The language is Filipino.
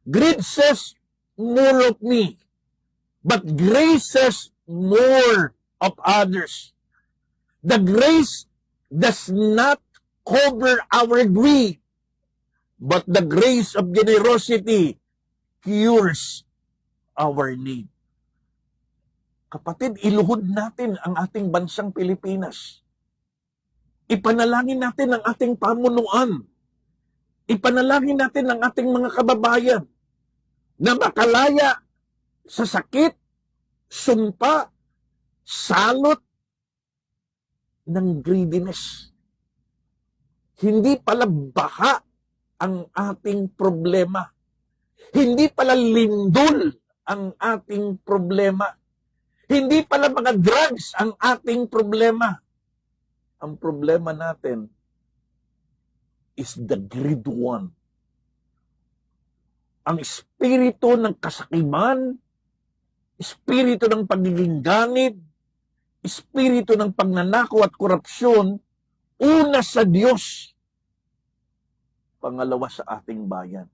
Greed says, more of me. But grace says, more of others. The grace does not cover our greed, but the grace of generosity cures our need. Kapatid, iluhod natin ang ating bansang Pilipinas. Ipanalangin natin ang ating pamunuan. Ipanalangin natin ang ating mga kababayan na makalaya sa sakit, sumpa, salot ng greediness. Hindi pala baha ang ating problema. Hindi pala lindol ang ating problema. Hindi pala mga drugs ang ating problema. Ang problema natin is the greed one. Ang espiritu ng kasakiman, espiritu ng pagiging ganid, espiritu ng pagnanakaw at korupsyon, una sa Diyos, pangalawa sa ating bayan.